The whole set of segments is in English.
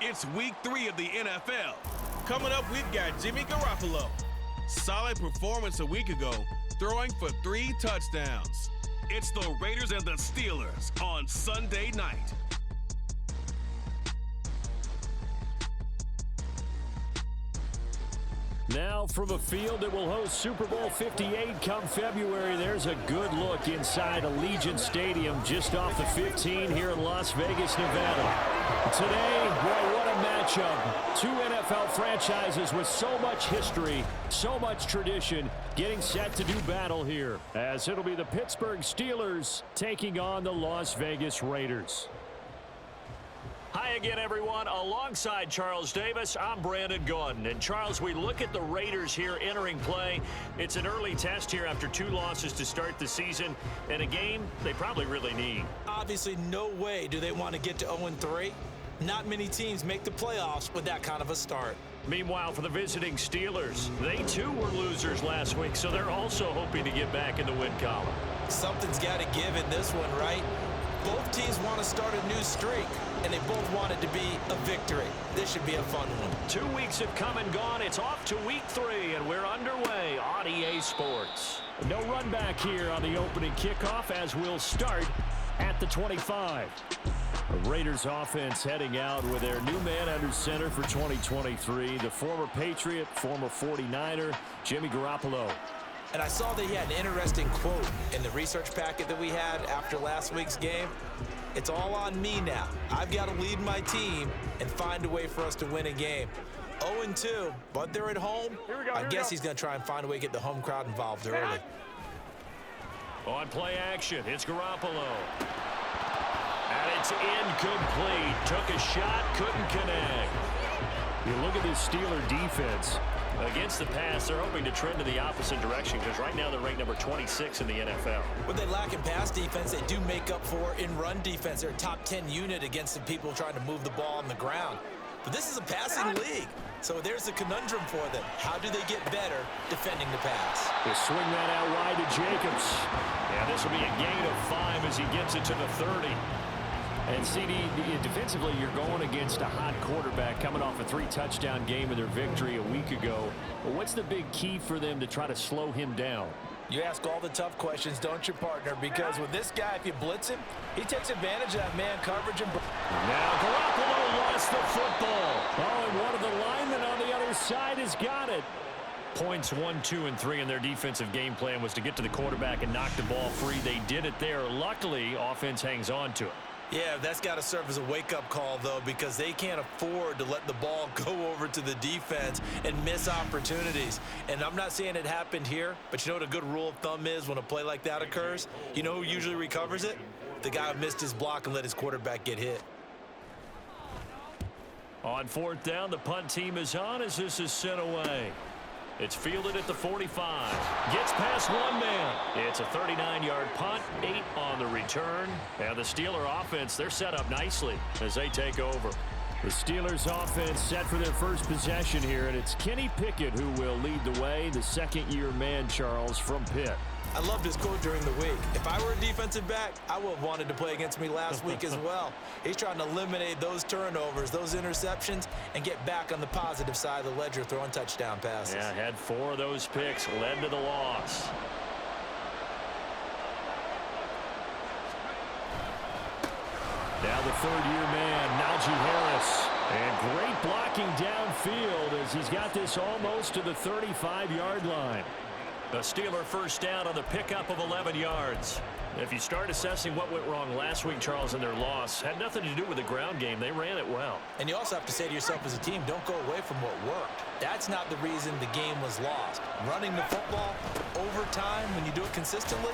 It's week 3 of the NFL. Coming up, we've got Jimmy Garoppolo. Solid performance a week ago, throwing for 3 touchdowns. It's the Raiders and the Steelers on Sunday night. Now from a field that will host Super Bowl 58 come February, there's a good look inside Allegiant Stadium just off the 15 here in Las Vegas, Nevada. Today, boy, what a matchup. 2 NFL franchises with so much history, so much tradition, getting set to do battle here, as it'll be the Pittsburgh Steelers taking on the Las Vegas Raiders. Hi again, everyone. Alongside Charles Davis, I'm Brandon Gordon. And Charles, we look at the Raiders here entering play. It's an early test here after 2 losses to start the season, and a game they probably really need. Obviously, no way do they want to get to 0-3. Not many teams make the playoffs with that kind of a start. Meanwhile, for the visiting Steelers, they too were losers last week, so they're also hoping to get back in the win column. Something's got to give in this one, right? Both teams want to start a new streak, and they both want it to be a victory. This should be a fun one. 2 weeks have come and gone. It's off to week 3, and we're underway on EA Sports. No run back here on the opening kickoff as we'll start at the 25. The Raiders offense heading out with their new man under center for 2023, the former Patriot, former 49er, Jimmy Garoppolo. And I saw that he had an interesting quote in the research packet that we had after last week's game. It's all on me now. I've got to lead my team and find a way for us to win a game. 0-2, but they're at home. I guess he's going to try and find a way to get the home crowd involved early. On play action, it's Garoppolo. And it's incomplete. Took a shot, couldn't connect. You look at this Steeler defense. Against the pass, they're hoping to trend in the opposite direction because right now they're ranked number 26 in the NFL. What they lack in pass defense, they do make up for in run defense. They're a top 10 unit against the people trying to move the ball on the ground. But this is a passing league, so there's a conundrum for them. How do they get better defending the pass? They swing that out wide to Jacobs. Yeah, this will be a gain of 5 as he gets it to the 30. And CD, defensively, you're going against a hot quarterback coming off a 3-touchdown game in their victory a week ago. Well, what's the big key for them to try to slow him down? You ask all the tough questions, don't you, partner? Because with this guy, if you blitz him, he takes advantage of that man coverage. Now Garoppolo lost the football. Oh, and one of the linemen on the other side has got it. Points 1, 2, and 3 in their defensive game plan was to get to the quarterback and knock the ball free. They did it there. Luckily, offense hangs on to it. Yeah, that's got to serve as a wake-up call, though, because they can't afford to let the ball go over to the defense and miss opportunities. And I'm not saying it happened here, but you know what a good rule of thumb is when a play like that occurs? You know who usually recovers it? The guy who missed his block and let his quarterback get hit. On 4th down, the punt team is on as this is sent away. It's fielded at the 45. Gets past one man. It's a 39-yard punt, 8 on the return. And the Steeler offense, they're set up nicely as they take over. The Steelers offense set for their first possession here, and it's Kenny Pickett who will lead the way, the second-year man, Charles, from Pitt. I loved his quote during the week. If I were a defensive back, I would have wanted to play against me last week as well. He's trying to eliminate those turnovers, those interceptions, and get back on the positive side of the ledger throwing touchdown passes. Yeah, had 4 of those picks, led to the loss. Now the third-year man, Najee Harris. And great blocking downfield as he's got this almost to the 35-yard line. The Steeler first down on the pickup of 11 yards. If you start assessing what went wrong last week, Charles, in their loss, had nothing to do with the ground game. They ran it well. And you also have to say to yourself as a team, don't go away from what worked. That's not the reason the game was lost. Running the football over time, when you do it consistently,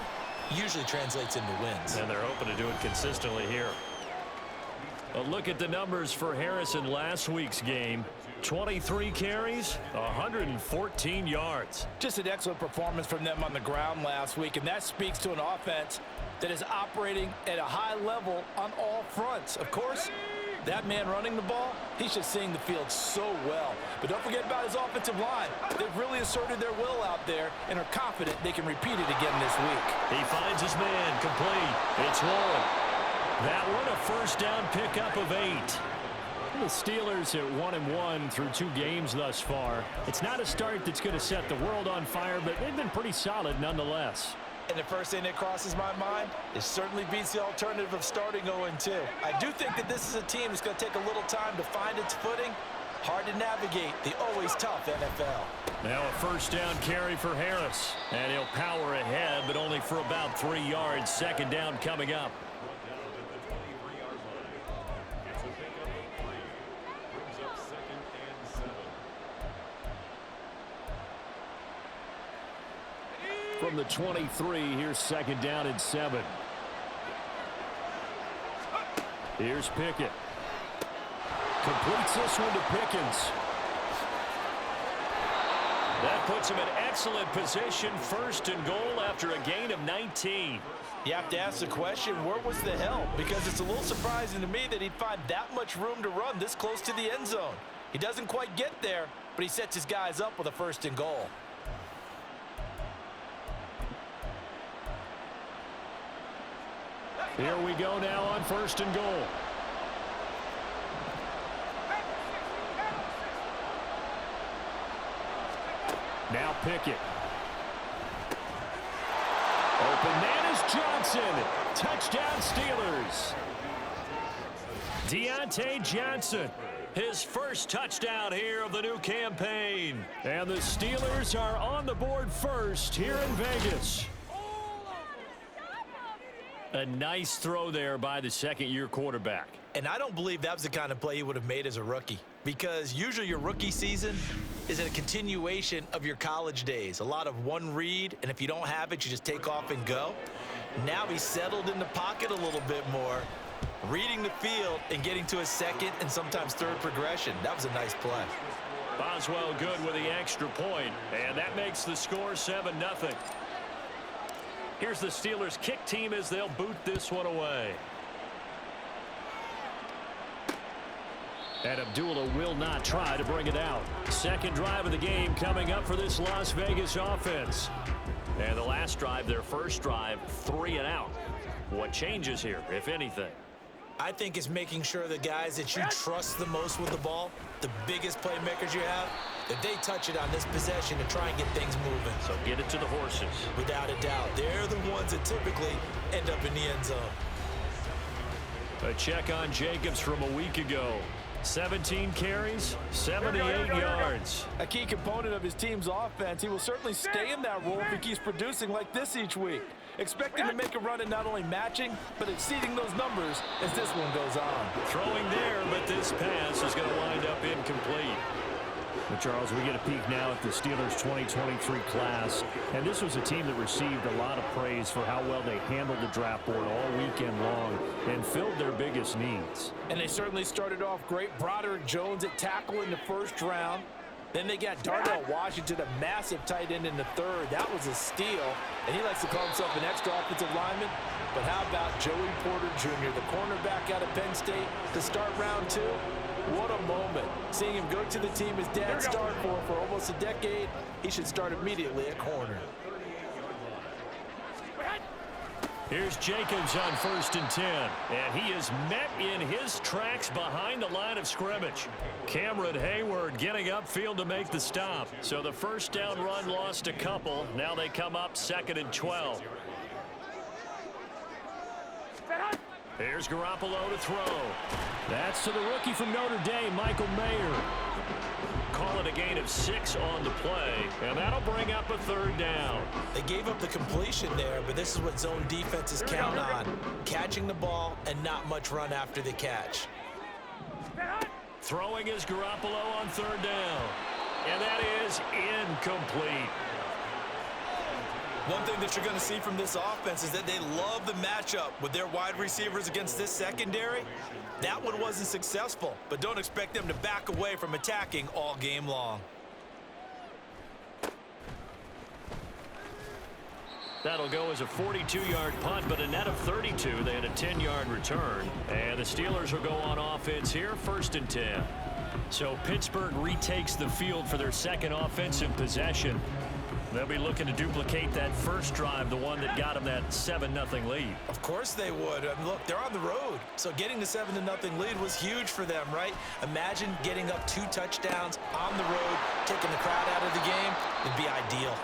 usually translates into wins. And they're hoping to do it consistently here. A look at the numbers for Harris in last week's game. 23 carries, 114 yards. Just an excellent performance from them on the ground last week, and that speaks to an offense that is operating at a high level on all fronts. Of course, that man running the ball, he's just seeing the field so well. But don't forget about his offensive line. They've really asserted their will out there and are confident they can repeat it again this week. He finds his man, complete. It's rolling. That one a first down pickup of 8. The Steelers at 1-1 through 2 games thus far. It's not a start that's going to set the world on fire, but they've been pretty solid nonetheless. And the first thing that crosses my mind, it certainly beats the alternative of starting 0-2. I do think that this is a team that's going to take a little time to find its footing. Hard to navigate the always tough NFL. Now a first down carry for Harris. And he'll power ahead, but only for about 3 yards. Second down coming up. From the 23, here's second down and 7. Here's Pickett. Completes this one to Pickens. That puts him in excellent position, first and goal after a gain of 19. You have to ask the question, where was the help? Because it's a little surprising to me that he'd find that much room to run this close to the end zone. He doesn't quite get there, but he sets his guys up with a first and goal. Here we go now on first and goal. Now Pickett. Open man is Johnson. Touchdown Steelers. Deontay Johnson. His first touchdown here of the new campaign. And the Steelers are on the board first here in Vegas. A nice throw there by the second-year quarterback. And I don't believe that was the kind of play he would have made as a rookie, because usually your rookie season is a continuation of your college days. A lot of one read, and if you don't have it, you just take off and go. Now he's settled in the pocket a little bit more, reading the field and getting to a second and sometimes third progression. That was a nice play. Boswell good with the extra point, and that makes the score 7-0. Here's the Steelers' kick team as they'll boot this one away. And Abdullah will not try to bring it out. Second drive of the game coming up for this Las Vegas offense. And the last drive, their first drive, 3 and out. What changes here, if anything? I think it's making sure the guys that you trust the most with the ball, the biggest playmakers you have, that they touch it on this possession to try and get things moving. So get it to the horses. Without a doubt. They're the ones that typically end up in the end zone. A check on Jacobs from a week ago. 17 carries, 78 yards. A key component of his team's offense. He will certainly stay in that role if he keeps producing like this each week. Expect him to make a run at not only matching, but exceeding those numbers as this one goes on. Throwing there, but this pass is going to wind up incomplete. But Charles, we get a peek now at the Steelers 2023 class. And this was a team that received a lot of praise for how well they handled the draft board all weekend long and filled their biggest needs. And they certainly started off great. Broderick Jones at tackle in the first round. Then they got Darnell Washington, a massive tight end in the third. That was a steal. And he likes to call himself an extra offensive lineman. But how about Joey Porter Jr., the cornerback out of Penn State, to start round 2? What a moment. Seeing him go to the team his dad started for almost a decade, he should start immediately at corner. Here's Jacobs on 1st and 10. And he is met in his tracks behind the line of scrimmage. Cameron Hayward getting upfield to make the stop. So the first down run lost a couple. Now they come up 2nd and 12. Here's Garoppolo to throw. That's to the rookie from Notre Dame, Michael Mayer. Call it a gain of 6 on the play, and that'll bring up a 3rd down. They gave up the completion there, but this is what zone defenses count on. Catching the ball and not much run after the catch. Throwing is Garoppolo on 3rd down. And that is incomplete. One thing that you're going to see from this offense is that they love the matchup with their wide receivers against this secondary. That one wasn't successful, but don't expect them to back away from attacking all game long. That'll go as a 42-yard punt, but a net of 32. They had a 10-yard return. And the Steelers will go on offense here, 1st and 10. So Pittsburgh retakes the field for their second offensive possession. They'll be looking to duplicate that first drive, the one that got them that 7-0 lead. Of course they would. Look, they're on the road. So getting the 7-0 lead was huge for them, right? Imagine getting up 2 touchdowns on the road, taking the crowd out of the game. It'd be ideal.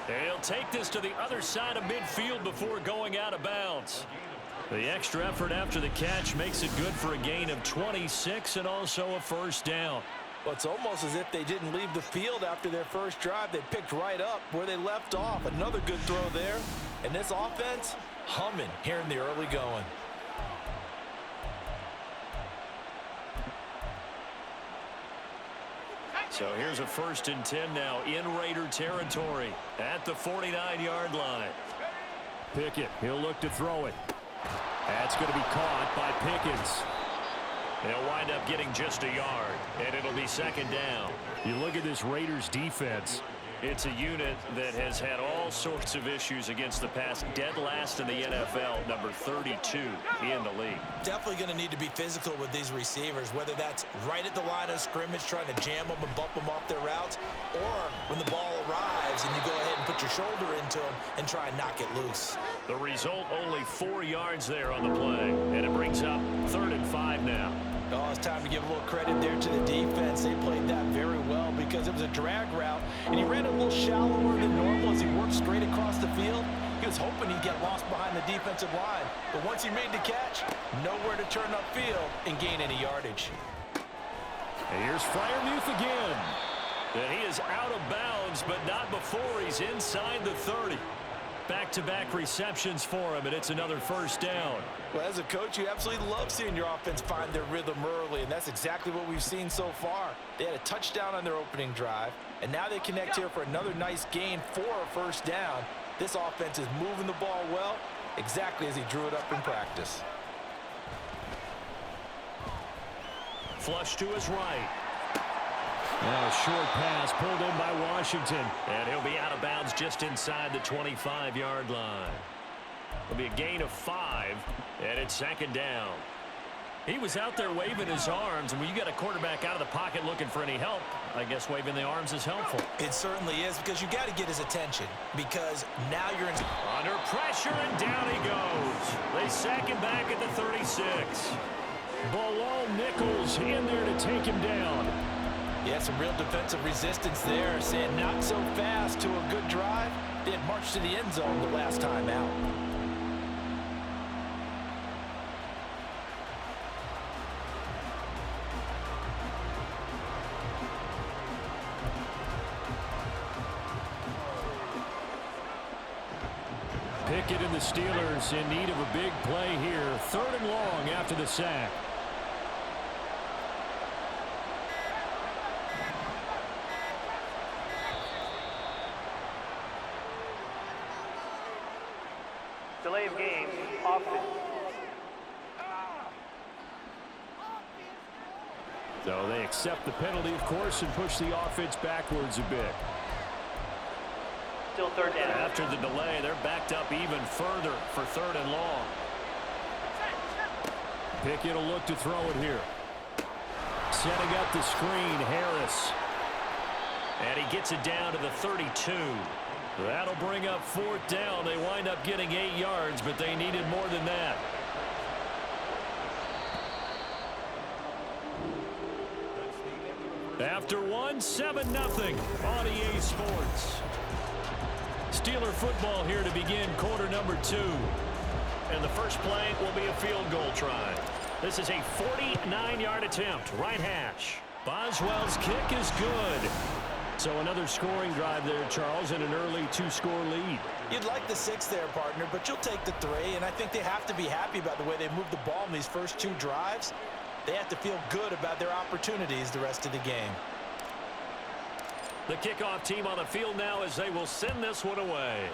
They'll take this to the other side of midfield before going out of bounds. The extra effort after the catch makes it good for a gain of 26 and also a first down. Well, it's almost as if they didn't leave the field after their first drive. They picked right up where they left off. Another good throw there. And this offense, humming here in the early going. So here's a 1st and 10 now in Raider territory at the 49-yard line. Pickett, he'll look to throw it. That's going to be caught by Pickens. They'll wind up getting just a yard, and it'll be 2nd down. You look at this Raiders defense. It's a unit that has had all sorts of issues against the pass, dead last in the NFL, number 32 in the league. Definitely going to need to be physical with these receivers, whether that's right at the line of scrimmage trying to jam them and bump them off their routes, or when the ball arrives and you go ahead and put your shoulder into them and try and knock it loose. The result, only 4 yards there on the play, and it brings up 3rd and 5 now. Oh, it's time to give a little credit there to the defense. They played that very well because it was a drag route, and he ran a little shallower than normal as he worked straight across the field. He was hoping he'd get lost behind the defensive line, but once he made the catch, nowhere to turn upfield and gain any yardage. And here's Freiermuth again. And he is out of bounds, but not before he's inside the 30. Back-to-back receptions for him, and it's another 1st down. Well, as a coach, you absolutely love seeing your offense find their rhythm early, and that's exactly what we've seen so far. They had a touchdown on their opening drive, and now they connect here for another nice gain for a 1st down. This offense is moving the ball well, exactly as he drew it up in practice. Flush to his right. Now a short pass pulled in by Washington. And he'll be out of bounds just inside the 25-yard line. It'll be a gain of 5, and it's 2nd down. He was out there waving his arms, and when you got a quarterback out of the pocket looking for any help, I guess waving the arms is helpful. It certainly is, because you got to get his attention, because now you're in... Under pressure, and down he goes. They sack him back at the 36. Below Nichols in there to take him down. Yeah, some real defensive resistance there, saying not so fast to a good drive. They had marched to the end zone the last time out. Pickett and the Steelers in need of a big play here. 3rd and long after the sack. Delay of game, offense. So they accept the penalty, of course, and push the offense backwards a bit. Still 3rd down. After the delay, they're backed up even further for 3rd and long. Pickett will look to throw it here. Setting up the screen, Harris. And he gets it down to the 32. That'll bring up 4th down. They wind up getting 8 yards, but they needed more than that. After 7-0 on EA Sports. Steeler football here to begin quarter number 2. And the first play will be a field goal try. This is a 49-yard attempt, right hash. Boswell's kick is good. So another scoring drive there, Charles, and an early 2-score lead. You'd like the 6 there, partner, but you'll take the 3, and I think they have to be happy about the way they moved the ball in these first 2 drives. They have to feel good about their opportunities the rest of the game. The kickoff team on the field now as they will send this one away.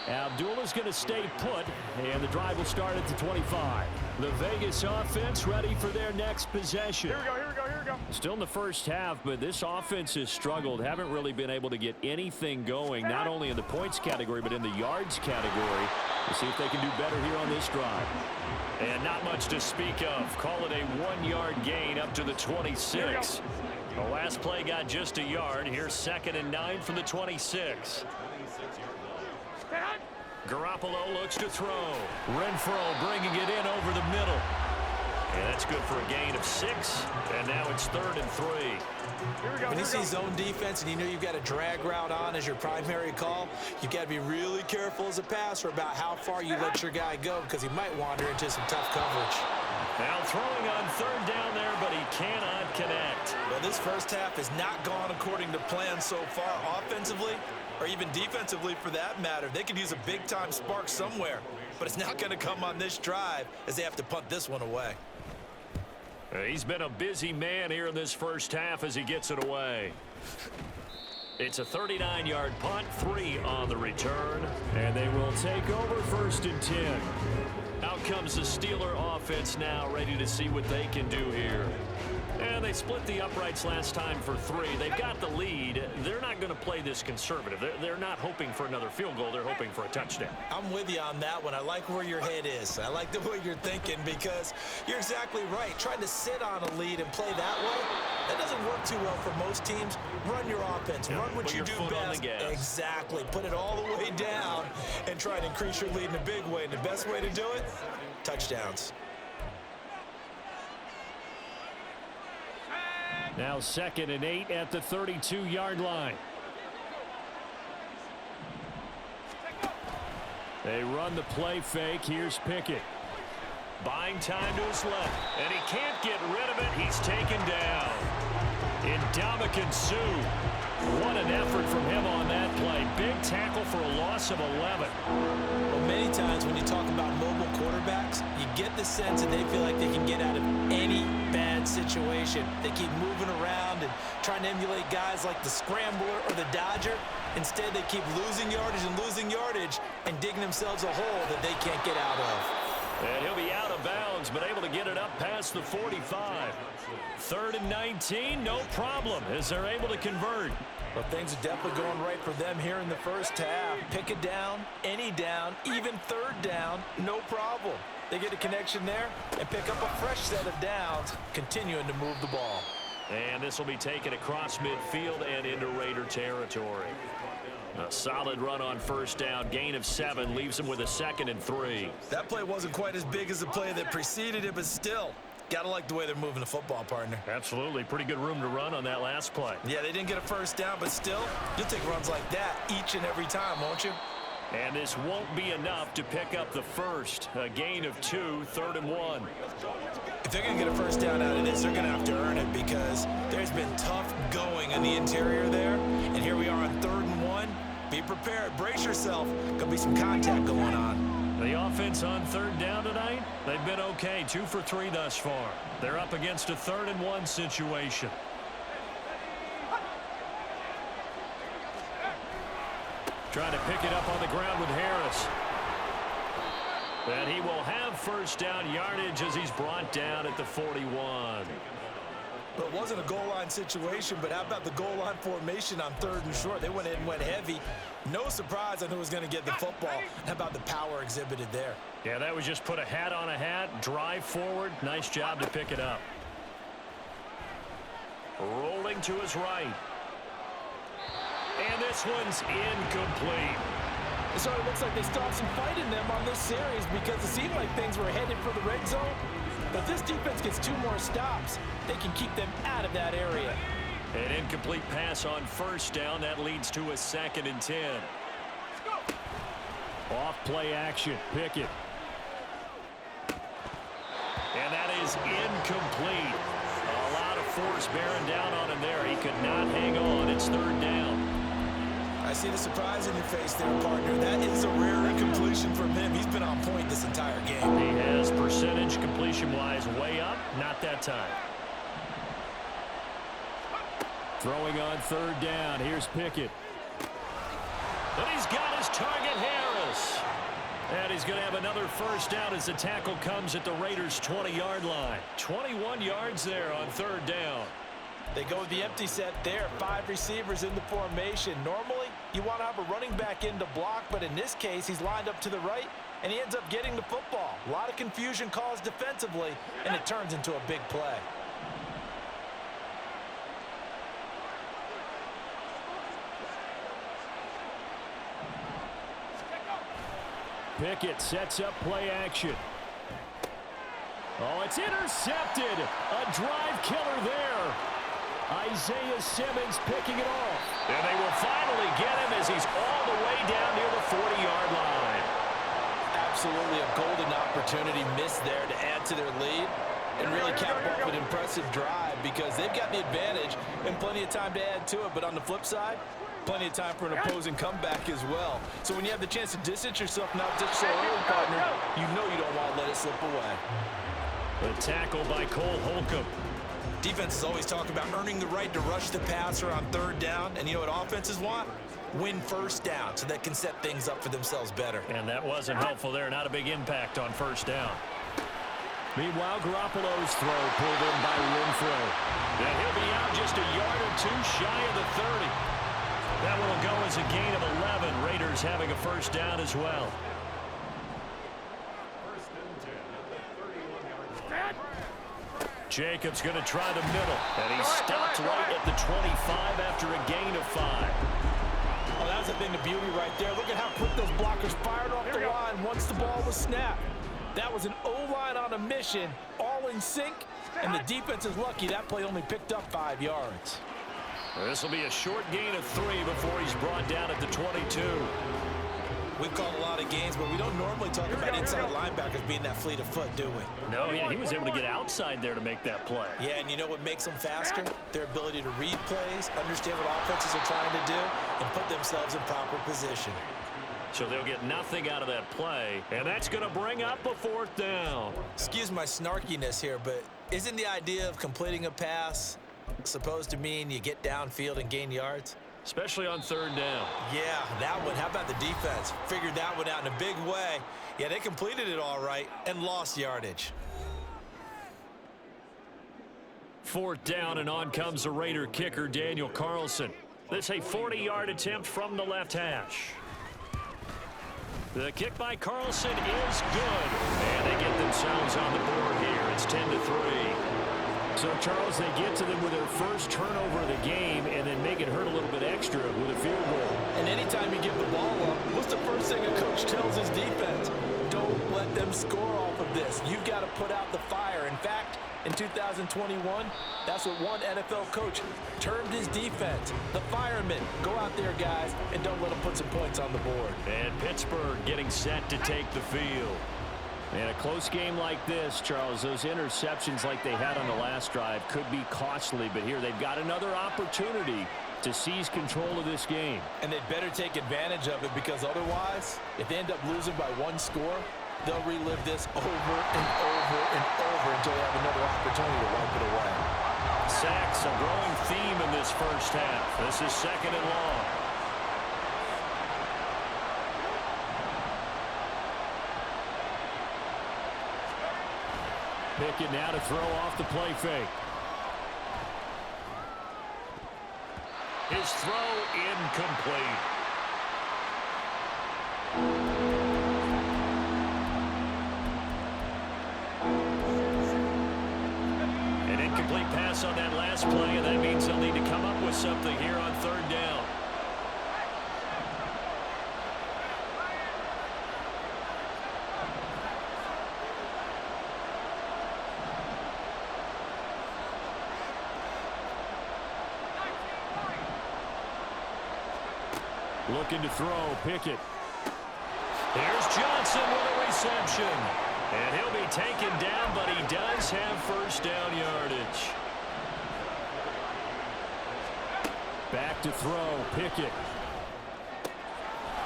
Abdullah's going to stay put, and the drive will start at the 25. The Vegas offense ready for their next possession. Here we go, here we go, here we go. Still in the first half, but this offense has struggled. Haven't really been able to get anything going, not only in the points category, but in the yards category. We'll see if they can do better here on this drive. And not much to speak of. Call it a 1-yard gain up to the 26. The last play got just a yard. Here's 2nd and 9 from the 26. Garoppolo looks to throw. Renfro bringing it in over the middle. And that's good for a gain of 6. And now it's 3rd and 3. When you see zone defense and you know you've got a drag route on as your primary call, you've got to be really careful as a passer about how far you let your guy go because he might wander into some tough coverage. Now throwing on 3rd down there, but he cannot connect. Well, this first half has not gone according to plan so far offensively or even defensively for that matter. They could use a big-time spark somewhere, but it's not going to come on this drive as they have to punt this one away. He's been a busy man here in this first half as he gets it away. It's a 39-yard punt, 3 on the return. And they will take over 1st and 10. Out comes the Steeler offense now, ready to see what they can do here. And they split the uprights last time for 3. They've got the lead. They're not going to play this conservative. They're not hoping for another field goal. They're hoping for a touchdown. I'm with you on that one. I like where your head is. I like the way you're thinking because you're exactly right. Trying to sit on a lead and play that way, that doesn't work too well for most teams. Run your offense. Run what you do best. Exactly. Put it all the way down and try and increase your lead in a big way. And the best way to do it, touchdowns. Now 2nd and 8 at the 32-yard line. They run the play fake. Here's Pickett. Buying time to his left, and he can't get rid of it. He's taken down. Ndamukong Suh. What an effort from him on that play. Big tackle for a loss of 11. Well, many times when you talk about mobile quarterbacks, you get the sense that they feel like they can get out of any bad situation. They keep moving around and trying to emulate guys like the Scrambler or the Dodger. Instead, they keep losing yardage and digging themselves a hole that they can't get out of. And he'll be out of bounds, but able to get it up past the 45. 3rd and 19, no problem, as they're able to convert. Well, things are definitely going right for them here in the first half. Pick it down, any down, even 3rd down, no problem. They get a connection there and pick up a fresh set of downs, continuing to move the ball. And this will be taken across midfield and into Raider territory. A solid run on 1st down, gain of 7, leaves him with a 2nd and 3. That play wasn't quite as big as the play that preceded it, but still, gotta like the way they're moving the football, partner. Absolutely, pretty good room to run on that last play. Yeah, they didn't get a 1st down, but still, you'll take runs like that each and every time, won't you? And this won't be enough to pick up the first. A gain of 2, 3rd and 1. If they're going to get a 1st down out of this, they're going to have to earn it because there's been tough going in the interior there. And here we are on 3rd and 1. Be prepared. Brace yourself. Going to be some contact going on. The offense on 3rd down tonight, they've been okay. 2 for 3 thus far. They're up against a 3rd and 1 situation. Trying to pick it up on the ground with Harris. And he will have 1st down yardage as he's brought down at the 41. But it wasn't a goal line situation, but how about the goal line formation on 3rd and short? They went in and went heavy. No surprise on who was going to get the football. How about the power exhibited there? Yeah, that was just put a hat on a hat, drive forward. Nice job to pick it up. Rolling to his right. And this one's incomplete. So it looks like they still have some fight in them on this series because it seemed like things were headed for the red zone. But if this defense gets 2 more stops, they can keep them out of that area. An incomplete pass on 1st down. That leads to a 2nd and 10. Off play action. Pickett. And that is incomplete. A lot of force bearing down on him there. He could not hang on. It's 3rd down. I see the surprise in your face there, partner. That is a rare incompletion from him. He's been on point this entire game. He has percentage completion-wise way up. Not that time. Throwing on 3rd down. Here's Pickett. And he's got his target, Harris. And he's going to have another 1st down as the tackle comes at the Raiders' 20-yard line. 21 yards there on 3rd down. They go with the empty set there. 5 receivers in the formation. Normally, you want to have a running back in to block, but in this case, he's lined up to the right, and he ends up getting the football. A lot of confusion caused defensively, and it turns into a big play. Pickett sets up play action. Oh, it's intercepted. A drive killer there. Isaiah Simmons picking it off. And they will finally get him as he's all the way down near the 40-yard line. Absolutely a golden opportunity missed there to add to their lead and really cap off an impressive drive because they've got the advantage and plenty of time to add to it. But on the flip side, plenty of time for an opposing comeback as well. So when you have the chance to distance yourself not just so early, partner, you know you don't want to let it slip away. The tackle by Cole Holcomb. Defenses always talk about earning the right to rush the passer on third down. And you know what offenses want? Win first down so they can set things up for themselves better. And that wasn't helpful there. Not a big impact on first down. Meanwhile, Garoppolo's throw pulled in by Renfro. And he'll be out just a yard or two shy of the 30. That one will go as a gain of 11. Raiders having a first down as well. Jacobs going to try the middle. And he stopped right at the 25 after a gain of 5. Oh, that was a thing of beauty right there. Look at how quick those blockers fired off the line once the ball was snapped. That was an O-line on a mission, all in sync, and the defense is lucky that play only picked up 5 yards. This will be a short gain of 3 before he's brought down at the 22. We've called a lot of games, but we don't normally talk about inside linebackers being that fleet of foot, do we? No, yeah, he was able to get outside there to make that play. Yeah, and you know what makes them faster? Their ability to read plays, understand what offenses are trying to do, and put themselves in proper position. So they'll get nothing out of that play, and that's going to bring up a 4th down. Excuse my snarkiness here, but isn't the idea of completing a pass supposed to mean you get downfield and gain yards? Especially on 3rd down. Yeah, that one. How about the defense? Figured that one out in a big way. Yeah, they completed it all right and lost yardage. 4th down, and on comes the Raider kicker, Daniel Carlson. This a 40-yard attempt from the left hash. The kick by Carlson is good. And they get themselves on the board here. It's 10-3. So, Charles, they get to them with their first turnover of the game and then make it hurt a little bit extra with a field goal. And anytime you give the ball up, what's the first thing a coach tells his defense? Don't let them score off of this. You've got to put out the fire. In fact, in 2021, that's what one NFL coach termed his defense. The firemen. Go out there, guys, and don't let them put some points on the board. And Pittsburgh getting set to take the field. In a close game like this, Charles, those interceptions like they had on the last drive could be costly, but here they've got another opportunity to seize control of this game. And they'd better take advantage of it because otherwise, if they end up losing by 1 score, they'll relive this over and over and over until they have another opportunity to wipe it away. Sacks, a growing theme in this first half. This is 2nd and long. Pickett now to throw off the play fake. His throw incomplete. An incomplete pass on that last play, and that means they'll need to come up with something here on 3rd down. Looking to throw, Pickett. Here's Johnson with a reception. And he'll be taken down, but he does have first down yardage. Back to throw, Pickett.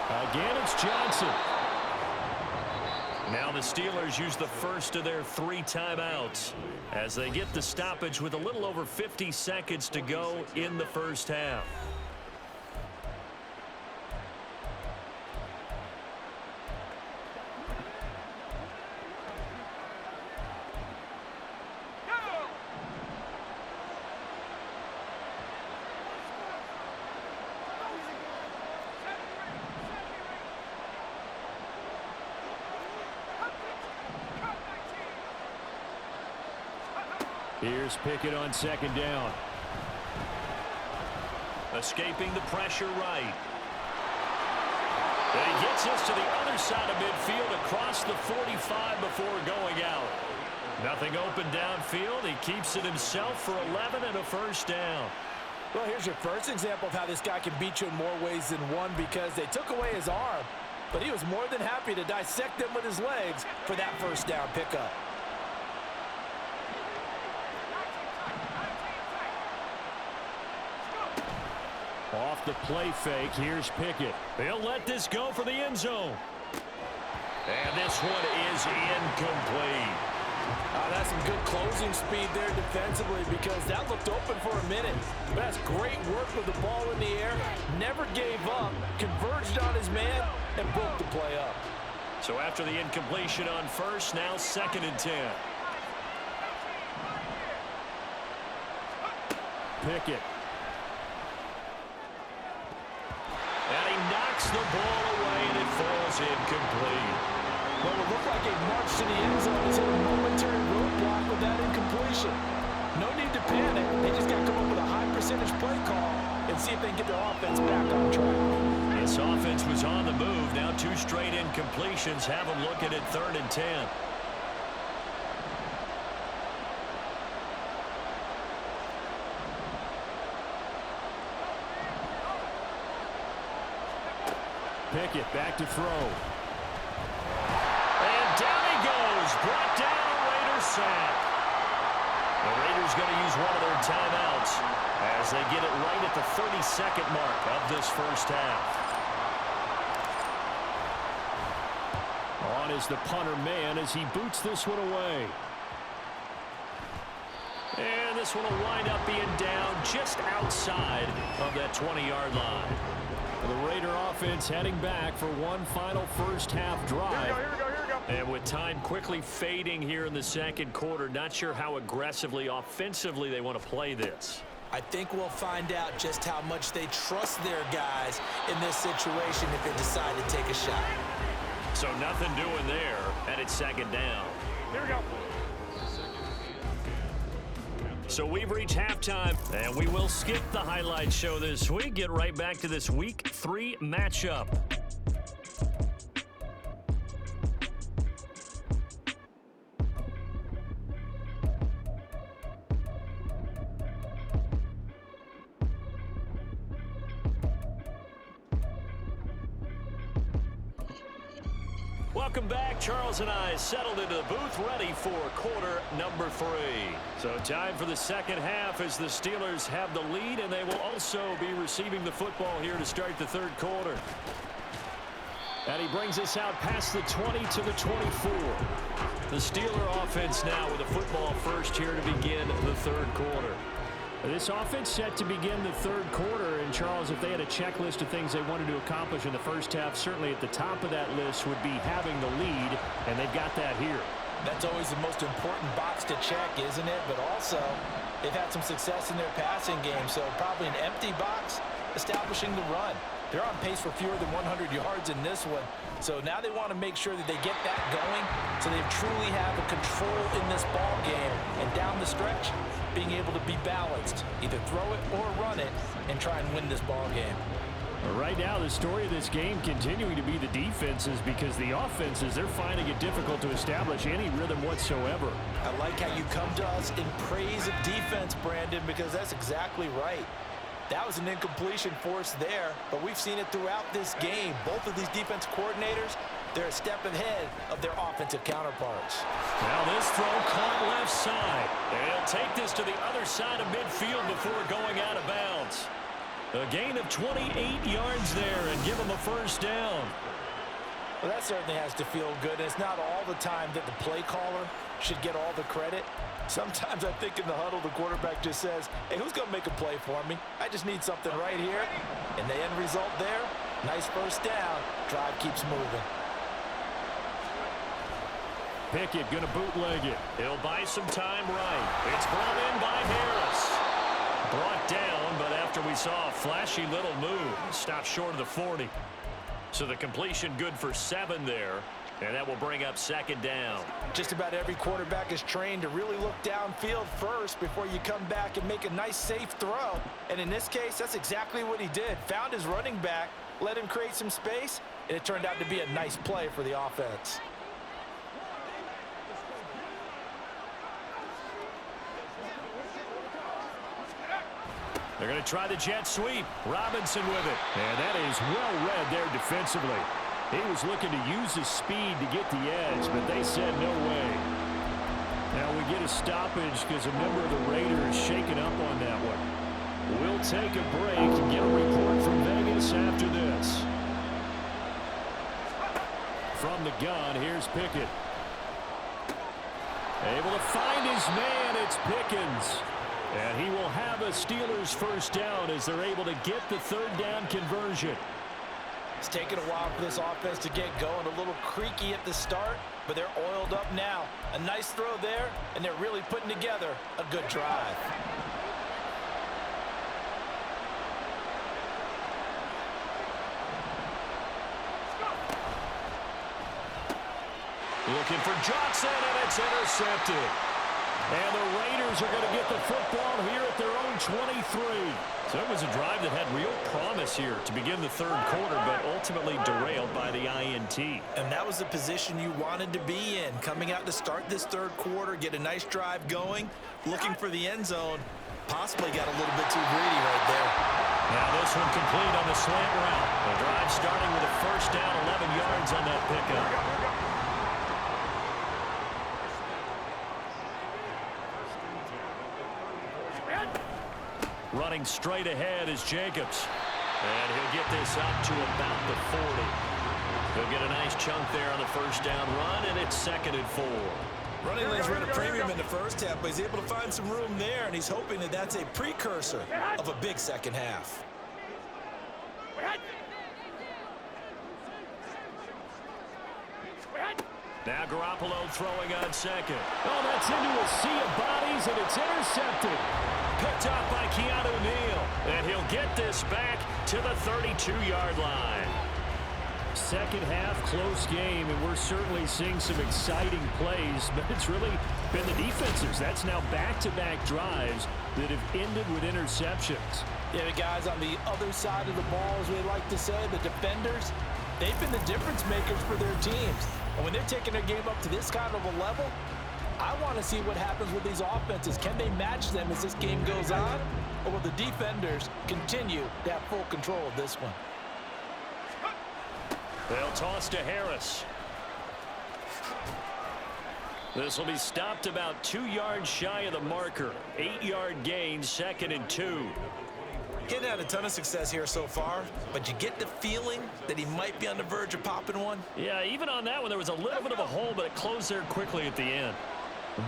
Again, it's Johnson. Now the Steelers use the first of their 3 timeouts as they get the stoppage with a little over 50 seconds to go in the first half. Here's Pickett on 2nd down. Escaping the pressure right. And he gets us to the other side of midfield across the 45 before going out. Nothing open downfield. He keeps it himself for 11 and a first down. Well, here's your first example of how this guy can beat you in more ways than one, because they took away his arm, but he was more than happy to dissect them with his legs for that first down pickup. Off the play fake, here's Pickett. They'll let this go for the end zone. And this one is incomplete. That's some good closing speed there defensively, because that looked open for a minute. But that's great work with the ball in the air. Never gave up, converged on his man, and broke the play up. So after the incompletion on first, now 2nd and 10. Pickett. And he knocks the ball away, and it falls incomplete. Well, it looked like a march to the end zone. He's hit a momentary roadblock with that incompletion. No need to panic. They just got to come up with a high percentage play call and see if they can get their offense back on track. This offense was on the move. Now 2 straight incompletions have them looking at 3rd and 10. Pickett back to throw. And down he goes. Brought down a Raiders sack. The Raiders going to use one of their timeouts as they get it right at the 32nd mark of this first half. On is the punter man as he boots this one away. And this one will wind up being down just outside of that 20-yard line. The Raider offense heading back for one final first half drive. Here we go. And with time quickly fading here in the second quarter, not sure how aggressively, offensively they want to play this. I think we'll find out just how much they trust their guys in this situation if they decide to take a shot. So nothing doing there, and it's 2nd down. Here we go. So we've reached halftime, and we will skip the highlight show this week. Get right back to this Week 3 matchup. Welcome back. Charles and I settled into the booth, ready for quarter number 3. So time for the second half as the Steelers have the lead, and they will also be receiving the football here to start the third quarter. And he brings us out past the 20 to the 24. The Steeler offense now with the football first here to begin the third quarter. This offense set to begin the third quarter, and Charles, if they had a checklist of things they wanted to accomplish in the first half, certainly at the top of that list would be having the lead, and they've got that here. That's always the most important box to check, isn't it? But also, they've had some success in their passing game, so probably an empty box establishing the run. They're on pace for fewer than 100 yards in this one, so now they want to make sure that they get that going so they truly have a control in this ball game, and down the stretch, being able to be balanced, either throw it or run it, and try and win this ball game. Right now, the story of this game continuing to be the defenses, because the offenses, they're finding it difficult to establish any rhythm whatsoever. I like how you come to us in praise of defense, Brandon, because that's exactly right. That was an incompletion force there, but we've seen it throughout this game. Both of these defense coordinators, they're a step ahead of their offensive counterparts. Now this throw caught left side. They'll take this to the other side of midfield before going out of bounds. A gain of 28 yards there and give them a first down. Well, that certainly has to feel good. It's not all the time that the play caller should get all the credit. Sometimes I think in the huddle, the quarterback just says, hey, who's going to make a play for me? I just need something right here. And the end result there, nice first down. Drive keeps moving. Pickett going to bootleg it. He'll buy some time right. It's brought in by Harris. Brought down, but after we saw a flashy little move, stopped short of the 40. So the completion good for 7 there. And that will bring up second down. Just about every quarterback is trained to really look downfield first before you come back and make a nice, safe throw. And in this case, that's exactly what he did. Found his running back, let him create some space, and it turned out to be a nice play for the offense. They're going to try the jet sweep. Robinson with it. And that is well read there defensively. He was looking to use his speed to get the edge, but they said no way. Now we get a stoppage because a member of the Raiders shaken up on that one. We'll take a break and get a report from Vegas after this. From the gun, here's Pickett. Able to find his man, it's Pickens. And he will have a Steelers first down as they're able to get the third down conversion. It's taken a while for this offense to get going. A little creaky at the start, but they're oiled up now. A nice throw there, and they're really putting together a good drive. Looking for Johnson, and it's intercepted. And the Raiders are going to get the football here at their own 23. So it was a drive that had real promise here to begin the third quarter, but ultimately derailed by the INT. And that was the position you wanted to be in. Coming out to start this third quarter, get a nice drive going, looking for the end zone. Possibly got a little bit too greedy right there. Now this one complete on the slant route. The drive starting with a first down, 11 yards on that pickup. Running straight ahead is Jacobs. And he'll get this up to about the 40. He'll get a nice chunk there on the first down run, and it's 2nd and 4. Running lanes were at a premium in the first half, but he's able to find some room there, and he's hoping that that's a precursor of a big second half. Now Garoppolo throwing on second. Oh, that's into a sea of bodies, and it's intercepted. Picked up by Keanu Neal. And he'll get this back to the 32-yard line. Second half, close game, and we're certainly seeing some exciting plays, but it's really been the defensives. That's now back-to-back drives that have ended with interceptions. Yeah, the guys on the other side of the ball, as we like to say, the defenders, they've been the difference makers for their teams. And when they're taking their game up to this kind of a level, I want to see what happens with these offenses. Can they match them as this game goes on? Or will the defenders continue to have full control of this one? They'll toss to Harris. This will be stopped about 2 yards shy of the marker. 8-yard gain, 2nd and 2. Getting had a ton of success here so far, but you get the feeling that he might be on the verge of popping one. Yeah, even on that one, there was a little bit of a hole, but it closed there quickly at the end.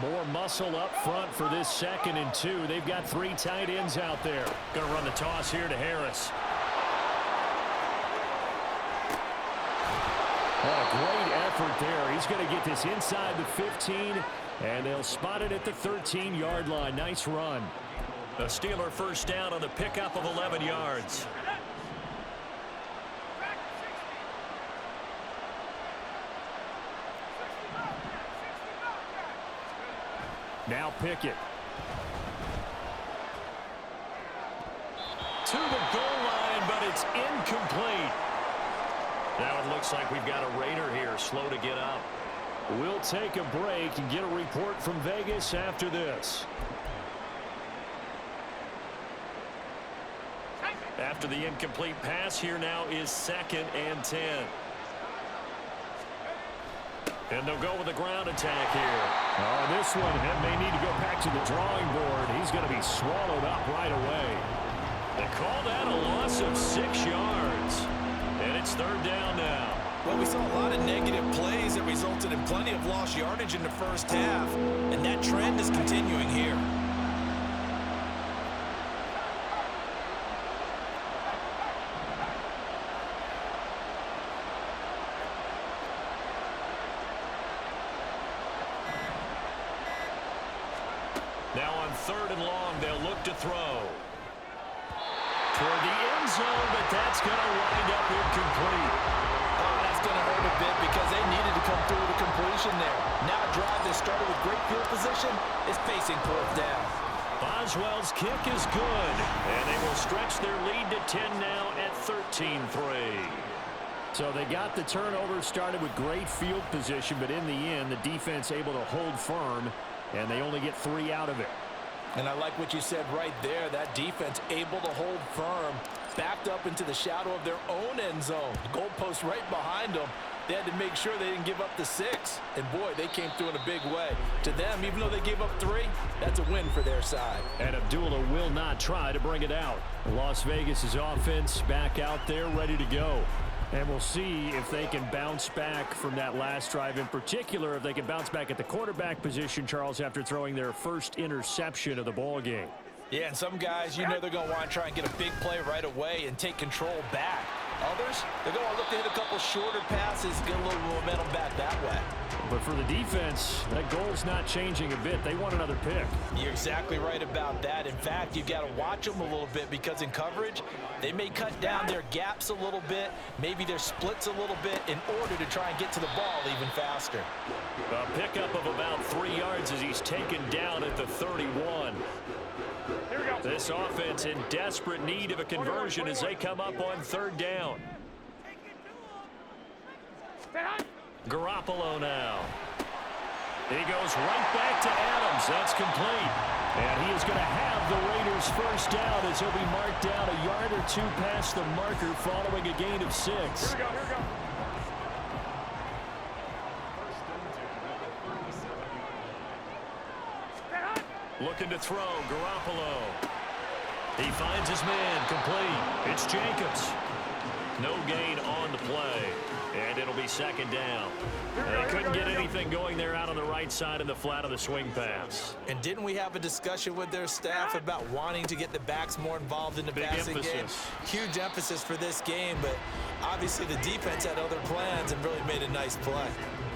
More muscle up front for this 2nd and 2. They've got 3 tight ends out there. Going to run the toss here to Harris. Oh, great effort there. He's going to get this inside the 15, and they'll spot it at the 13-yard line. Nice run. A Steeler first down on the pickup of 11 yards. Now Pickett. To the goal line, but it's incomplete. Now it looks like we've got a Raider here, slow to get up. We'll take a break and get a report from Vegas after this. After the incomplete pass, here now is 2nd and 10. And they'll go with a ground attack here. Oh, this one may need to go back to the drawing board. He's going to be swallowed up right away. They call that a loss of 6 yards. And it's 3rd down now. Well, we saw a lot of negative plays that resulted in plenty of lost yardage in the first half, and that trend is continuing here. Now on 3rd and long, they'll look to throw. Toward the end zone, but that's going to wind up incomplete. Oh, that's going to hurt a bit because they needed to come through with a completion there. Now a drive that started with great field position is facing 4th down. Boswell's kick is good, and they will stretch their lead to 10 now at 13-3. So they got the turnover started with great field position, but in the end, the defense able to hold firm, and they only get 3 out of it. And I like what you said right there. That defense able to hold firm, backed up into the shadow of their own end zone. The goalpost right behind them. They had to make sure they didn't give up the 6. And, boy, they came through in a big way. To them, even though they gave up 3, that's a win for their side. And Abdullah will not try to bring it out. Las Vegas' offense back out there ready to go. And we'll see if they can bounce back from that last drive. In particular, if they can bounce back at the quarterback position, Charles, after throwing their first interception of the ball game. Yeah, and some guys, you know they're going to want to try and get a big play right away and take control back. Others, they're going to look to hit a couple shorter passes, get a little momentum back that way. But for the defense, that goal's not changing a bit. They want another pick. You're exactly right about that. In fact, you've got to watch them a little bit because in coverage, they may cut down their gaps a little bit, maybe their splits a little bit in order to try and get to the ball even faster. A pickup of about 3 yards as he's taken down at the 31. This offense in desperate need of a conversion as they come up on 3rd down. Garoppolo now. He goes right back to Adams. That's complete. And he is going to have the Raiders first down as he'll be marked down a yard or 2 past the marker following a gain of 6. Here we go, here we go. Looking to throw, Garoppolo. He finds his man, complete. It's Jacobs. No gain on the play, and it'll be 2nd down. They couldn't get anything going there out on the right side of the flat of the swing pass. And didn't we have a discussion with their staff about wanting to get the backs more involved in the passing game? Huge emphasis for this game, but obviously the defense had other plans and really made a nice play.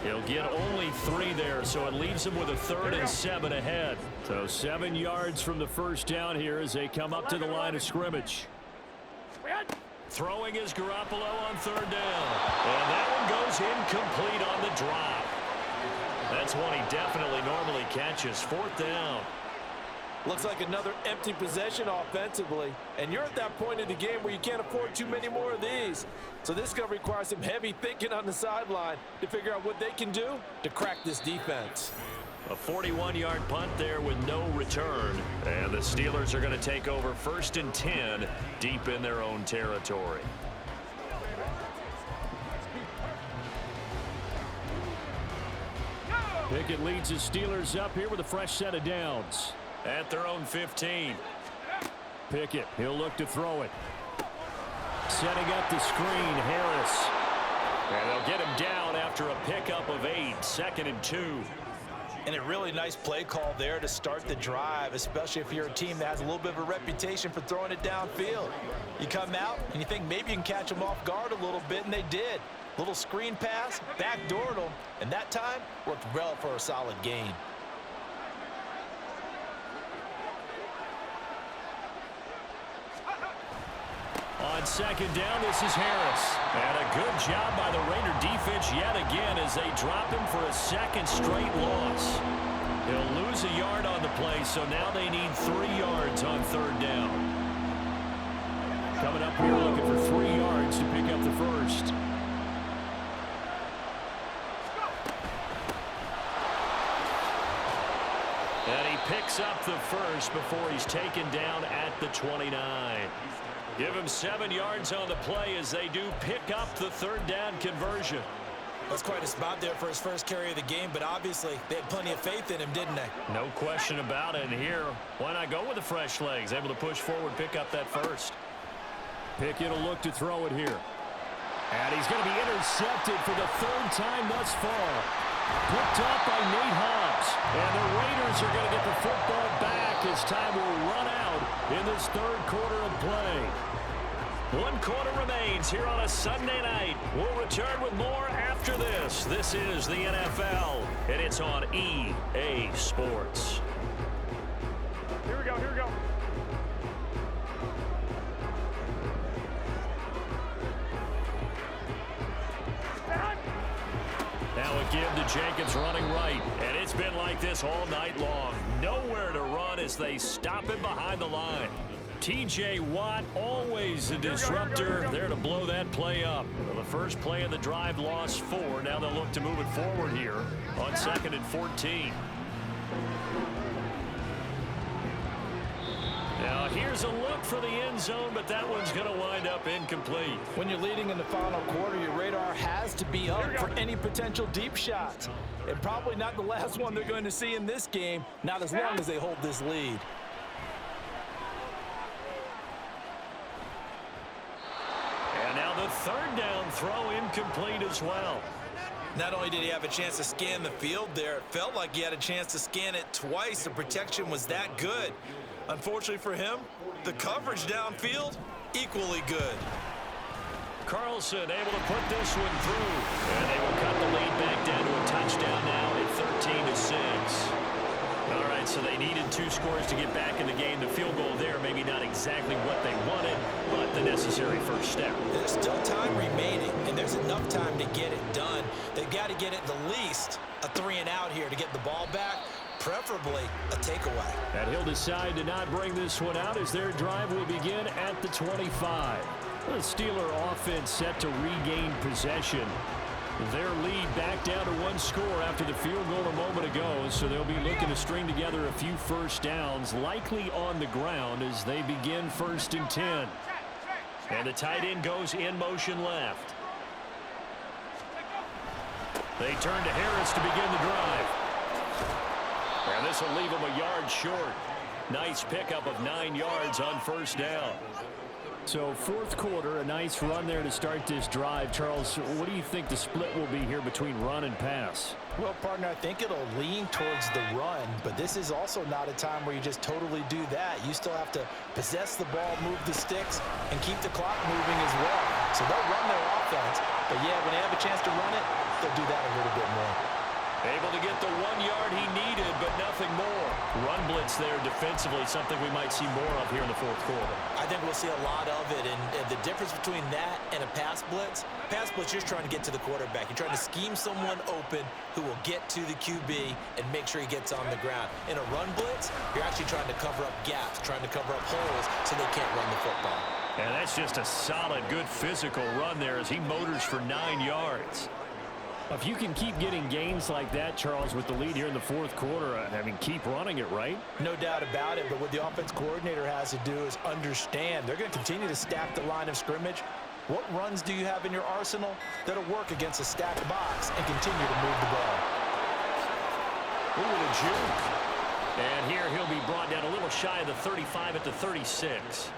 He'll get only 3 there, so it leaves him with a 3rd and 7 ahead. So 7 yards from the first down here as they come up to the line of scrimmage. Throwing is Garoppolo on 3rd down. And that one goes incomplete on the drop. That's one he definitely normally catches. 4th down. Looks like another empty possession offensively. And you're at that point in the game where you can't afford too many more of these. So this is going to require some heavy thinking on the sideline to figure out what they can do to crack this defense. A 41-yard punt there with no return. And the Steelers are going to take over 1st and 10 deep in their own territory. Pickett leads his Steelers up here with a fresh set of downs. At their own 15. Pickett, he'll look to throw it. Setting up the screen, Harris. And they'll get him down after a pickup of 8, 2nd and 2. And a really nice play call there to start the drive, especially if you're a team that has a little bit of a reputation for throwing it downfield. You come out and you think maybe you can catch them off guard a little bit, and they did. Little screen pass, backdoored them, and that time worked well for a solid gain. On 2nd down, this is Harris. And a good job by the Raider defense yet again as they drop him for a 2nd straight loss. He'll lose a yard on the play, so now they need 3 yards on 3rd down. Coming up here looking for 3 yards to pick up the first. And he picks up the first before he's taken down at the 29. Give him 7 yards on the play as they do pick up the 3rd down conversion. That's quite a spot there for his first carry of the game, but obviously they had plenty of faith in him, didn't they? No question about it. And here, why not go with the fresh legs? Able to push forward, pick up that first. Pickett will look to throw it here. And he's going to be intercepted for the 3rd time thus far. Picked up by Nate Hobbs. And the Raiders are going to get the football back as time will run out in this 3rd quarter of play. 1 quarter remains here on a Sunday night. We'll return with more after this. This is the NFL, and it's on EA Sports. Here we go, here we go. Now a give to Jacobs running right, and it's been like this all night long. Nowhere to run as they stop him behind the line. T.J. Watt, always a disruptor, there to blow that play up. Well, the first play of the drive lost 4. Now they'll look to move it forward here on 2nd and 14. Now here's a look for the end zone, but that one's going to wind up incomplete. When you're leading in the final quarter, your radar has to be up for any potential deep shots. And probably not the last one they're going to see in this game, not as long as they hold this lead. And now the 3rd down throw incomplete as well. Not only did he have a chance to scan the field there, it felt like he had a chance to scan it twice. The protection was that good. Unfortunately for him, the coverage downfield, equally good. Carlson able to put this one through. And they will cut the lead back down to a touchdown now at 13-6. All right, so they needed 2 scores to get back in the game. The field goal there, maybe not exactly what they wanted, but the necessary first step. There's still time remaining, and there's enough time to get it done. They've got to get at the least a 3-and-out here to get the ball back, preferably a takeaway. And he'll decide to not bring this one out as their drive will begin at the 25. The Steeler offense set to regain possession. Their lead back down to 1 score after the field goal a moment ago, so they'll be looking to string together a few first downs, likely on the ground as they begin 1st and 10. And the tight end goes in motion left. They turn to Harris to begin the drive. And this will leave them a yard short. Nice pickup of 9 yards on 1st down. So 4th quarter, a nice run there to start this drive. Charles, what do you think the split will be here between run and pass? Well, partner, I think it'll lean towards the run, but this is also not a time where you just totally do that. You still have to possess the ball, move the sticks, and keep the clock moving as well. So they'll run their offense, but yeah, when they have a chance to run it, they'll do that a little bit more. Able to get the 1 yard he needed, but nothing more. Run blitz there defensively, something we might see more of here in the 4th quarter. I think we'll see a lot of it, and the difference between that and a pass blitz, you're trying to get to the quarterback. You're trying to scheme someone open who will get to the QB and make sure he gets on the ground. In a run blitz, you're actually trying to cover up gaps, trying to cover up holes so they can't run the football. And that's just a solid, good physical run there as he motors for 9 yards. If you can keep getting gains like that, Charles, with the lead here in the 4th quarter, I mean, keep running it, right? No doubt about it, but what the offense coordinator has to do is understand they're going to continue to stack the line of scrimmage. What runs do you have in your arsenal that'll work against a stacked box and continue to move the ball? Ooh, a juke. And here he'll be brought down a little shy of the 35 at the 36.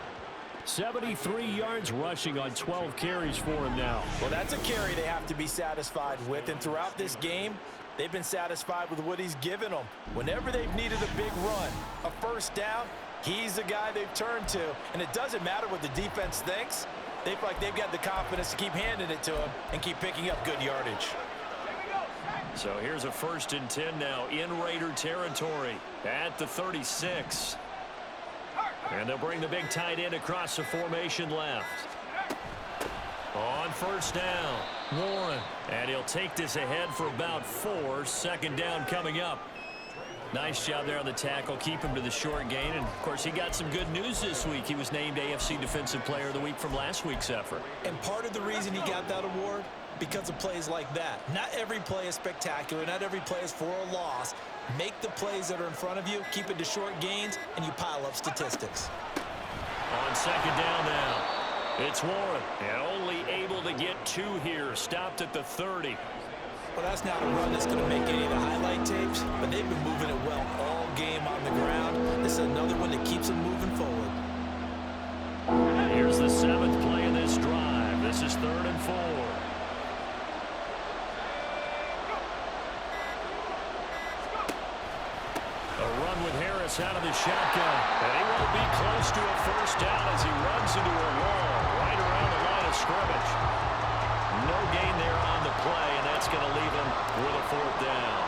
73 yards rushing on 12 carries for him now. Well, that's a carry they have to be satisfied with, and throughout this game, they've been satisfied with what he's given them. Whenever they've needed a big run, a first down, he's the guy they've turned to, and it doesn't matter what the defense thinks. They feel like they've got the confidence to keep handing it to him and keep picking up good yardage. So here's a 1st and 10 now in Raider territory at the 36. And they'll bring the big tight end across the formation left. On 1st down, Warren. And he'll take this ahead for about 4. 2nd down coming up. Nice job there on the tackle. Keep him to the short gain. And, of course, he got some good news this week. He was named AFC Defensive Player of the Week from last week's effort. And part of the reason he got that award, because of plays like that. Not every play is spectacular. Not every play is for a loss. Make the plays that are in front of you, keep it to short gains, and you pile up statistics. On 2nd down now, it's Warren. And only able to get 2 here. Stopped at the 30. Well, that's not a run that's going to make any of the highlight tapes, but they've been moving it well all game on the ground. This is another one that keeps them moving forward. Here's the 7th play of this drive. This is 3rd and 4. A run with Harris out of the shotgun. And he won't be close to a first down as he runs into a wall right around the line of scrimmage. No gain there on the play, and that's going to leave him with a 4th down.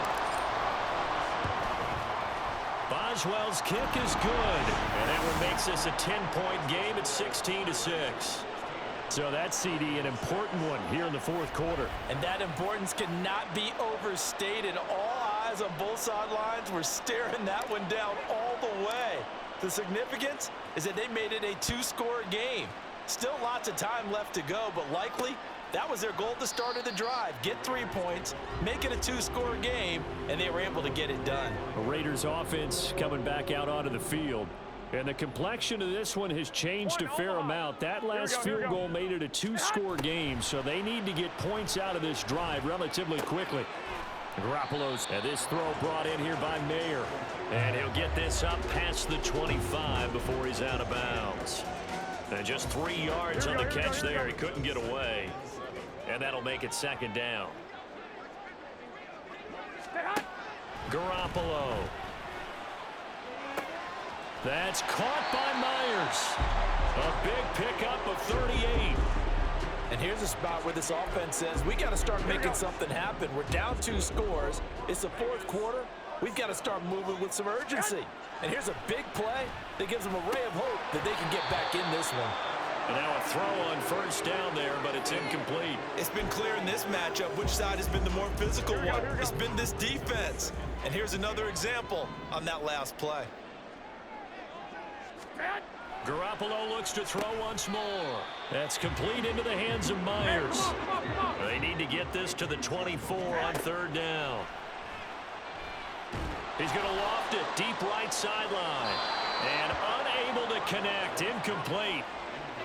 Boswell's kick is good, and that one makes this a 10-point game at 16-6. So that CD, an important one here in the 4th quarter. And that importance cannot be overstated. All eyes on both sidelines were staring that one down all the way. The significance is that they made it a two-score game. Still lots of time left to go, but likely that was their goal at the start of the drive. Get 3 points, make it a two-score game, and they were able to get it done. The Raiders offense coming back out onto the field. And the complexion of this one has changed a fair amount. That last field goal made it a two-score game, so they need to get points out of this drive relatively quickly. Garoppolo's and this throw brought in here by Mayer. And he'll get this up past the 25 before he's out of bounds. And just 3 yards on the catch there. He couldn't get away. And that'll make it second down. Garoppolo. That's caught by Myers. A big pickup of 38. And here's a spot where this offense says, we got to start making something happen. We're down 2 scores. It's the fourth quarter. We've got to start moving with some urgency. And here's a big play that gives them a ray of hope that they can get back in this one. And now a throw on first down there, but it's incomplete. It's been clear in this matchup which side has been the more physical one. It's been this defense. And here's another example on that last play. Garoppolo looks to throw once more. That's complete into the hands of Myers. They need to get this to the 24 on third down. He's going to loft it deep right sideline. And unable to connect. Incomplete.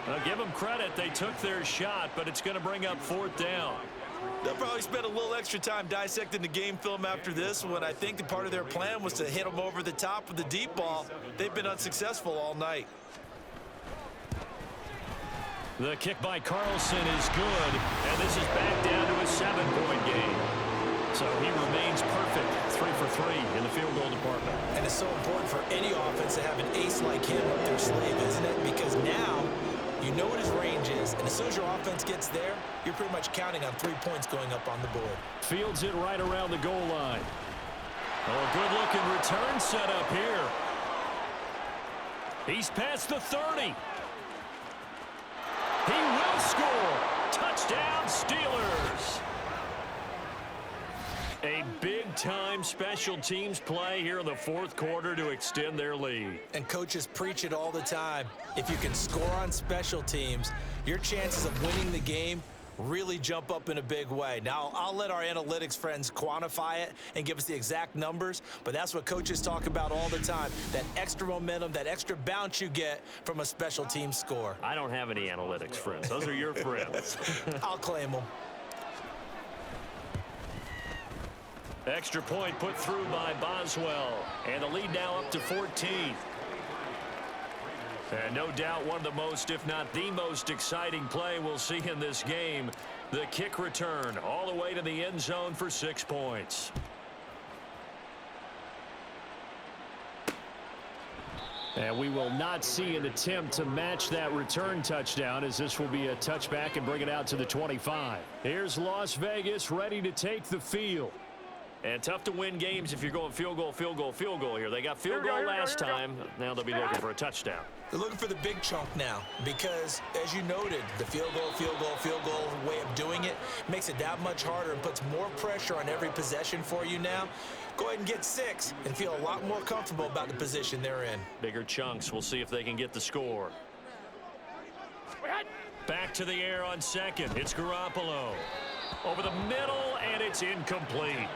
I'll give them credit. They took their shot, but it's going to bring up fourth down. They'll probably spend a little extra time dissecting the game film after this one. I think the part of their plan was to hit them over the top with the deep ball. They've been unsuccessful all night. The kick by Carlson is good, and this is back down to a 7-point game. So he remains perfect, 3 for 3 in the field goal department. And it's so important for any offense to have an ace like him up their sleeve, isn't it? Because now you know what his range is, and as soon as your offense gets there, you're pretty much counting on 3 points going up on the board. Fields it right around the goal line. Oh, a good-looking return set up here. He's past the 30. He will score. Touchdown, Steelers. A big-time special teams play here in the fourth quarter to extend their lead. And coaches preach it all the time. If you can score on special teams, your chances of winning the game really jump up in a big way. Now, I'll let our analytics friends quantify it and give us the exact numbers, but that's what coaches talk about all the time, that extra momentum, that extra bounce you get from a special team score. I don't have any analytics friends. Those are your friends. I'll claim them. Extra point put through by Boswell, and the lead now up to 14. And no doubt one of the most, if not the most exciting play we'll see in this game. The kick return all the way to the end zone for 6 points. And we will not see an attempt to match that return touchdown, as this will be a touchback and bring it out to the 25. Here's Las Vegas ready to take the field. And tough to win games if you're going field goal, field goal, field goal here. They got field goal last time. Now they'll be looking for a touchdown. They're looking for the big chunk now because, as you noted, the field goal way of doing it makes it that much harder and puts more pressure on every possession for you now. Go ahead and get 6 and feel a lot more comfortable about the position they're in. Bigger chunks. We'll see if they can get the score. Back to the air on second. It's Garoppolo. Over the middle, and it's incomplete.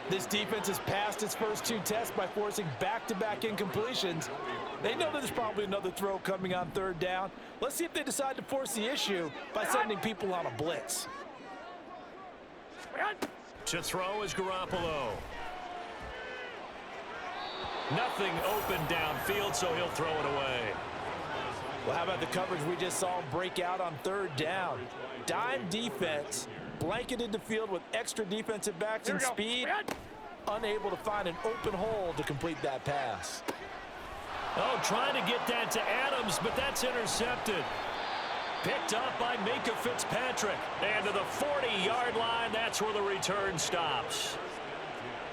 This defense has passed its first 2 tests by forcing back-to-back incompletions. They know that there's probably another throw coming on third down. Let's see if they decide to force the issue by sending people on a blitz. To throw is Garoppolo. Nothing open downfield, so he'll throw it away. Well, how about the coverage we just saw break out on third down? Dime defense, blanketed the field with extra defensive backs and speed, unable to find an open hole to complete that pass. Oh, trying to get that to Adams, but that's intercepted. Picked up by Minka Fitzpatrick. And to the 40-yard line, that's where the return stops.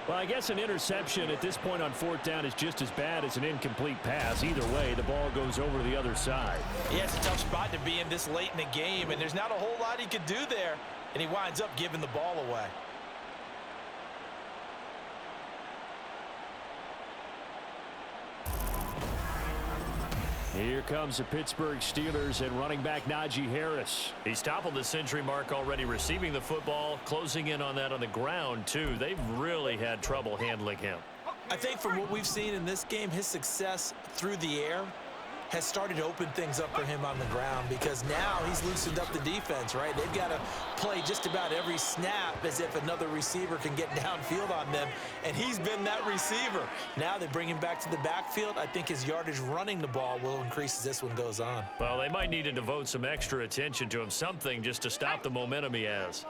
Well, I guess an interception at this point on fourth down is just as bad as an incomplete pass. Either way, the ball goes over to the other side. Yeah, it's a tough spot to be in this late in the game, and there's not a whole lot he could do there, and he winds up giving the ball away. Here comes the Pittsburgh Steelers and running back Najee Harris. He's toppled the century mark already receiving the football, closing in on that on the ground, too. They've really had trouble handling him. I think from what we've seen in this game, his success through the air has started to open things up for him on the ground, because now he's loosened up the defense, right? They've got to play just about every snap as if another receiver can get downfield on them, and he's been that receiver. Now they bring him back to the backfield. I think his yardage running the ball will increase as this one goes on. Well, they might need to devote some extra attention to him, something just to stop the momentum he has.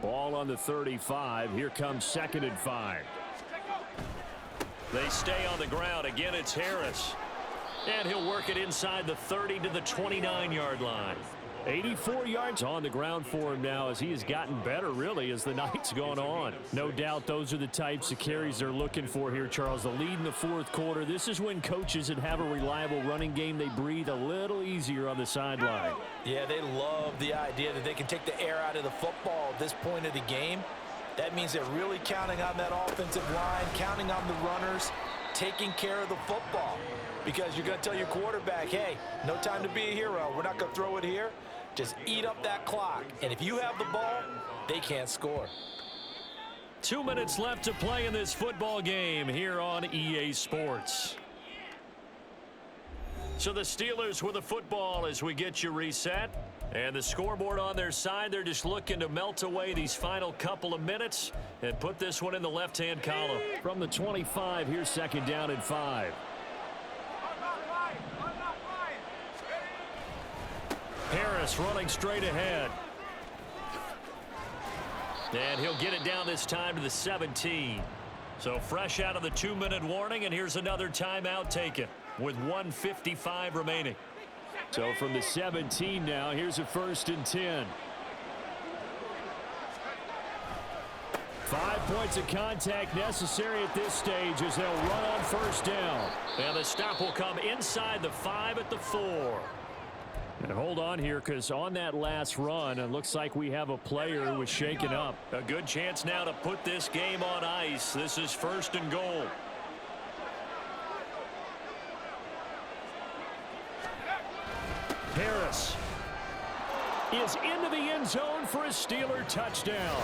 Ball on the 35. Here comes 2nd and 5. They stay on the ground. Again, it's Harris. And he'll work it inside the 30 to the 29-yard line. 84 yards on the ground for him now as he has gotten better, really, as the night's gone on. No doubt those are the types of carries they're looking for here, Charles. The lead in the 4th quarter. This is when coaches that have a reliable running game, they breathe a little easier on the sideline. Yeah, they love the idea that they can take the air out of the football at this point of the game. That means they're really counting on that offensive line, counting on the runners, taking care of the football. Because you're going to tell your quarterback, hey, no time to be a hero. We're not going to throw it here. Just eat up that clock. And if you have the ball, they can't score. 2 minutes left to play in this football game here on EA Sports. So the Steelers with the football as we get you reset. And the scoreboard on their side, they're just looking to melt away these final couple of minutes and put this one in the left-hand column. From the 25, here's 2nd down and 5. Harris running straight ahead. And he'll get it down this time to the 17. So fresh out of the 2-minute warning, and here's another timeout taken with 1:55 remaining. So from the 17 now, here's a 1st and 10. 5 points of contact necessary at this stage as they'll run on 1st down. And the stop will come inside the 5 at the 4. And hold on here, because on that last run, it looks like we have a player who was shaken up. A good chance now to put this game on ice. This is 1st and goal. Harris is into the end zone for a Steeler touchdown.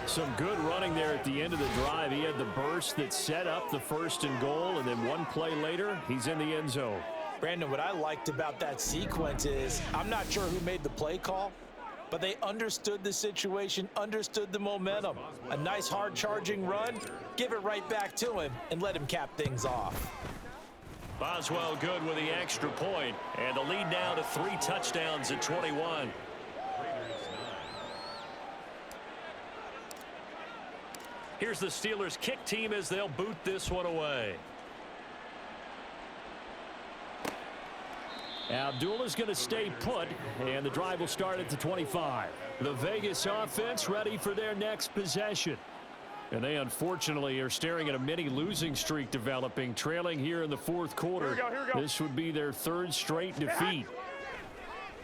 Some good running there at the end of the drive. He had the burst that set up the 1st and goal, and then one play later, he's in the end zone. Brandon, what I liked about that sequence is I'm not sure who made the play call, but they understood the situation, understood the momentum. A nice hard charging run, give it right back to him and let him cap things off. Boswell good with the extra point, and the lead now to 3 touchdowns at 21. Here's the Steelers kick team as they'll boot this one away. Abdullah's going to stay put, and the drive will start at the 25. The Vegas offense ready for their next possession. And they unfortunately are staring at a mini losing streak developing, trailing here in the 4th quarter. Here we go. This would be their 3rd straight defeat.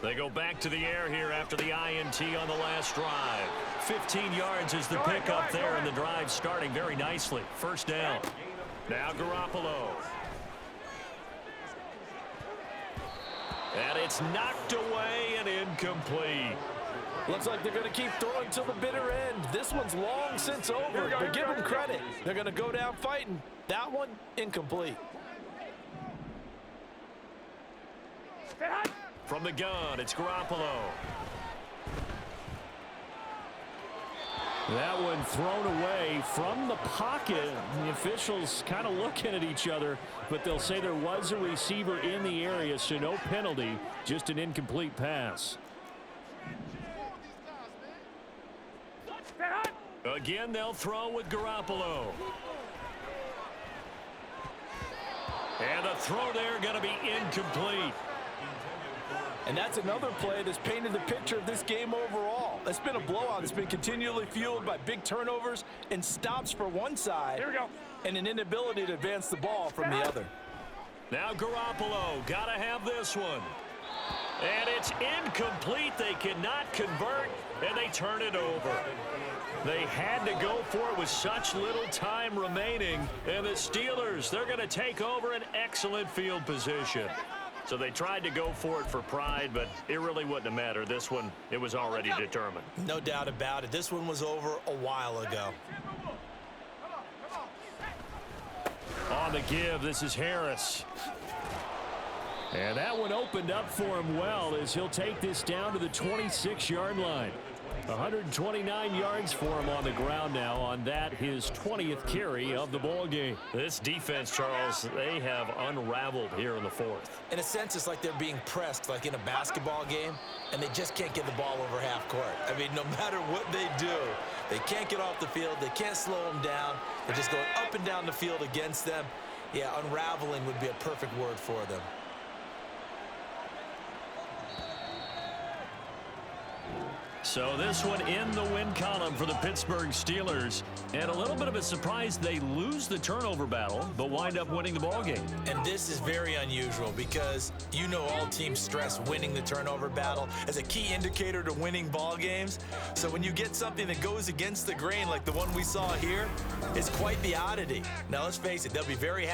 They go back to the air here after the INT on the last drive. 15 yards is the pickup there, and the drive starting very nicely. 1st down. Now Garoppolo. And it's knocked away and incomplete. Looks like they're going to keep throwing till the bitter end. This one's long since over, but give them credit. They're going to go down fighting. That one, incomplete. From the gun, it's Garoppolo. That one thrown away from the pocket. The officials kind of looking at each other, but they'll say there was a receiver in the area, so no penalty, just an incomplete pass. Again, they'll throw with Garoppolo. And the throw there going to be incomplete. And that's another play that's painted the picture of this game overall. It's been a blowout. It's been continually fueled by big turnovers and stops for one side. Here we go. And an inability to advance the ball from the other. Now Garoppolo, got to have this one. And it's incomplete. They cannot convert, and they turn it over. They had to go for it with such little time remaining. And the Steelers, they're going to take over an excellent field position. So they tried to go for it for pride, but it really wouldn't have mattered. This one, it was already determined. No doubt about it. This one was over a while ago. On the give, this is Harris. And that one opened up for him well as he'll take this down to the 26-yard line. 129 yards for him on the ground now on that, his 20th carry of the ball game. This defense, Charles, they have unraveled here in the fourth. In a sense, it's like they're being pressed like in a basketball game, and they just can't get the ball over half court. I mean, no matter what they do, they can't get off the field. They can't slow them down. They're just going up and down the field against them. Yeah, unraveling would be a perfect word for them. So this one in the win column for the Pittsburgh Steelers. And a little bit of a surprise, they lose the turnover battle, but wind up winning the ball game. And this is very unusual because you know all teams stress winning the turnover battle as a key indicator to winning ball games. So when you get something that goes against the grain like the one we saw here, it's quite the oddity. Now let's face it, they'll be very happy.